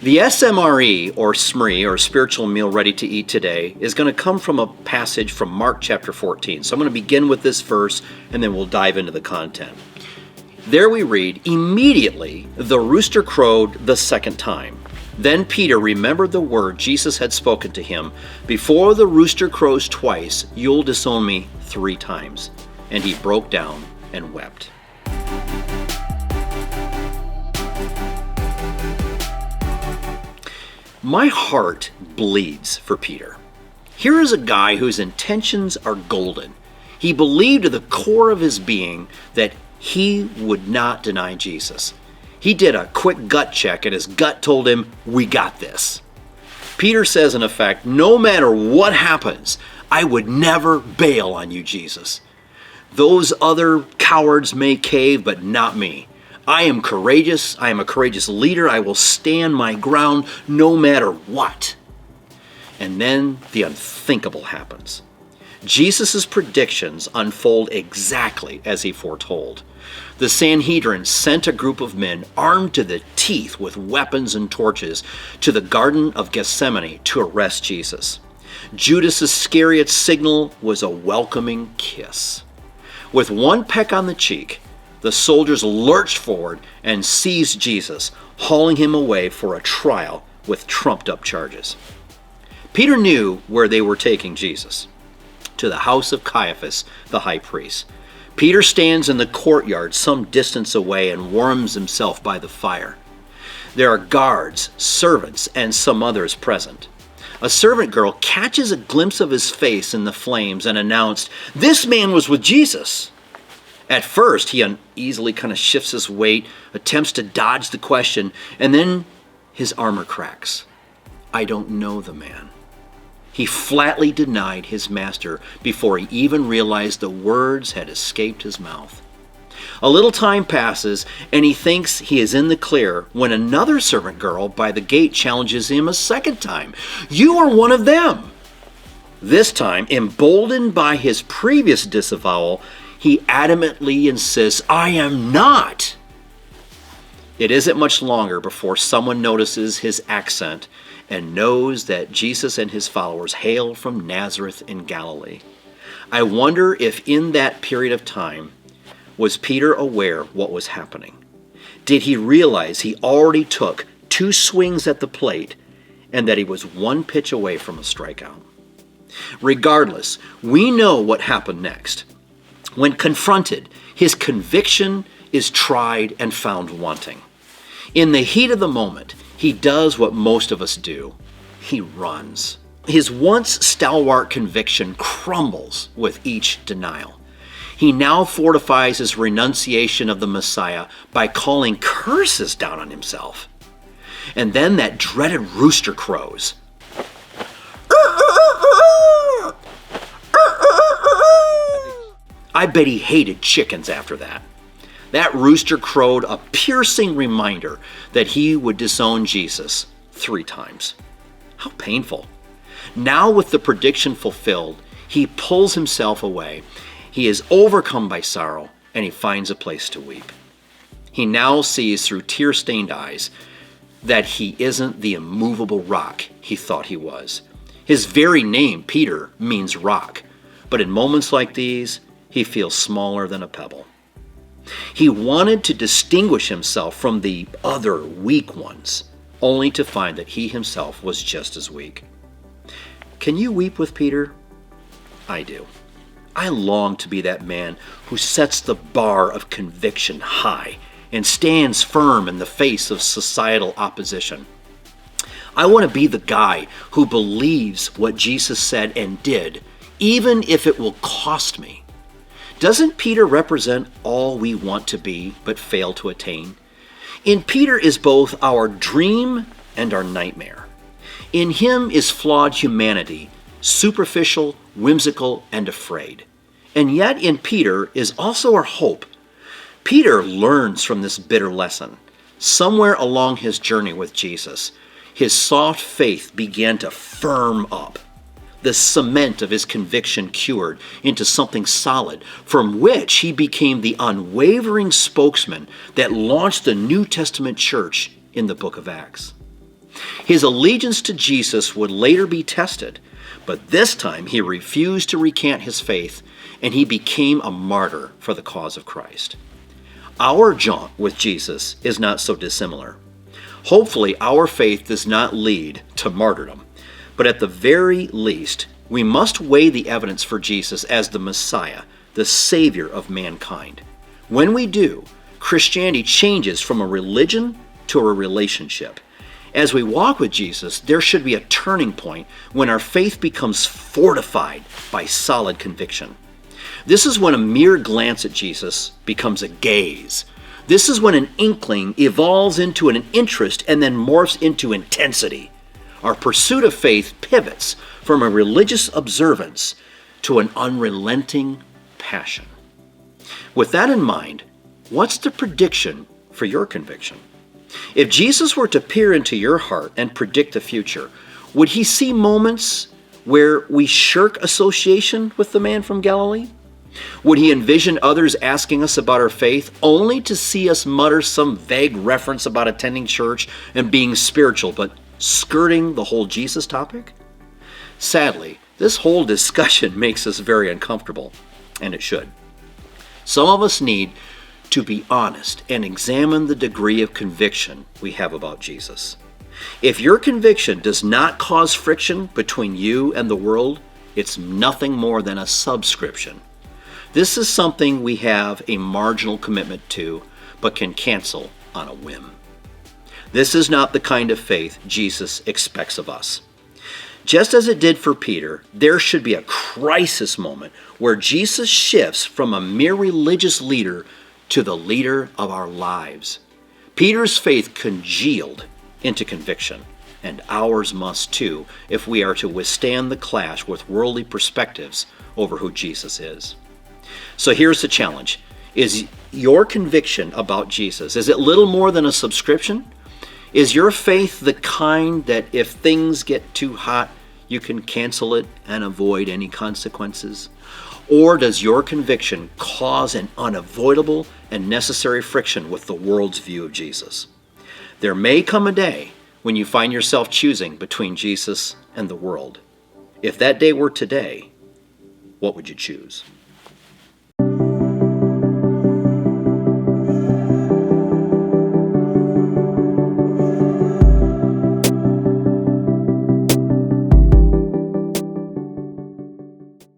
The SMRE, or SMRE, or Spiritual Meal Ready to Eat Today, is going to come from a passage from Mark chapter 14. So I'm going to begin with this verse, and then we'll dive into the content. There we read, "Immediately the rooster crowed the second time. Then Peter remembered the word Jesus had spoken to him, 'Before the rooster crows twice, you'll disown me 3 times.' And he broke down and wept." My heart bleeds for Peter. Here is a guy whose intentions are golden. He believed to the core of his being that he would not deny Jesus. He did a quick gut check and his gut told him, "We got this." Peter says in effect, "No matter what happens, I would never bail on you, Jesus. Those other cowards may cave, but not me. I am courageous. I am a courageous leader. I will stand my ground no matter what." And then the unthinkable happens. Jesus' predictions unfold exactly as he foretold. The Sanhedrin sent a group of men armed to the teeth with weapons and torches to the Garden of Gethsemane to arrest Jesus. Judas Iscariot's signal was a welcoming kiss. With one peck on the cheek, the soldiers lurched forward and seized Jesus, hauling him away for a trial with trumped-up charges. Peter knew where they were taking Jesus, to the house of Caiaphas, the high priest. Peter stands in the courtyard some distance away and warms himself by the fire. There are guards, servants, and some others present. A servant girl catches a glimpse of his face in the flames and announced, "This man was with Jesus." At first, he uneasily kind of shifts his weight, attempts to dodge the question, and then his armor cracks. "I don't know the man." He flatly denied his master before he even realized the words had escaped his mouth. A little time passes, and he thinks he is in the clear when another servant girl by the gate challenges him a second time. "You are one of them." This time, emboldened by his previous disavowal, he adamantly insists, "I am not." It isn't much longer before someone notices his accent and knows that Jesus and his followers hail from Nazareth in Galilee. I wonder if in that period of time, was Peter aware what was happening? Did he realize he already took 2 swings at the plate and that he was 1 pitch away from a strikeout? Regardless, we know what happened next. When confronted, his conviction is tried and found wanting. In the heat of the moment, he does what most of us do. He runs. His once stalwart conviction crumbles with each denial. He now fortifies his renunciation of the Messiah by calling curses down on himself. And then that dreaded rooster crows. I bet he hated chickens after that. That rooster crowed a piercing reminder that he would disown Jesus 3 times. How painful. Now with the prediction fulfilled, he pulls himself away. He is overcome by sorrow, and he finds a place to weep. He now sees through tear-stained eyes that he isn't the immovable rock he thought he was. His very name, Peter, means rock. But in moments like these, he feels smaller than a pebble. He wanted to distinguish himself from the other weak ones, only to find that he himself was just as weak. Can you weep with Peter? I do. I long to be that man who sets the bar of conviction high and stands firm in the face of societal opposition. I want to be the guy who believes what Jesus said and did, even if it will cost me. Doesn't Peter represent all we want to be but fail to attain? In Peter is both our dream and our nightmare. In him is flawed humanity, superficial, whimsical, and afraid. And yet in Peter is also our hope. Peter learns from this bitter lesson. Somewhere along his journey with Jesus, his soft faith began to firm up. The cement of his conviction cured into something solid, from which he became the unwavering spokesman that launched the New Testament church in the book of Acts. His allegiance to Jesus would later be tested, but this time he refused to recant his faith, and he became a martyr for the cause of Christ. Our jaunt with Jesus is not so dissimilar. Hopefully, our faith does not lead to martyrdom, but at the very least, we must weigh the evidence for Jesus as the Messiah, the Savior of mankind. When we do, Christianity changes from a religion to a relationship. As we walk with Jesus, there should be a turning point when our faith becomes fortified by solid conviction. This is when a mere glance at Jesus becomes a gaze. This is when an inkling evolves into an interest and then morphs into intensity. Our pursuit of faith pivots from a religious observance to an unrelenting passion. With that in mind, what's the prediction for your conviction? If Jesus were to peer into your heart and predict the future, would he see moments where we shirk association with the man from Galilee? Would he envision others asking us about our faith only to see us mutter some vague reference about attending church and being spiritual, but skirting the whole Jesus topic? Sadly, this whole discussion makes us very uncomfortable, and it should. Some of us need to be honest and examine the degree of conviction we have about Jesus. If your conviction does not cause friction between you and the world, it's nothing more than a subscription. This is something we have a marginal commitment to, but can cancel on a whim. This is not the kind of faith Jesus expects of us. Just as it did for Peter, there should be a crisis moment where Jesus shifts from a mere religious leader to the leader of our lives. Peter's faith congealed into conviction, and ours must too if we are to withstand the clash with worldly perspectives over who Jesus is. So here's the challenge. Is your conviction about Jesus, is it little more than a subscription? Is your faith the kind that if things get too hot, you can cancel it and avoid any consequences? Or does your conviction cause an unavoidable and necessary friction with the world's view of Jesus? There may come a day when you find yourself choosing between Jesus and the world. If that day were today, what would you choose?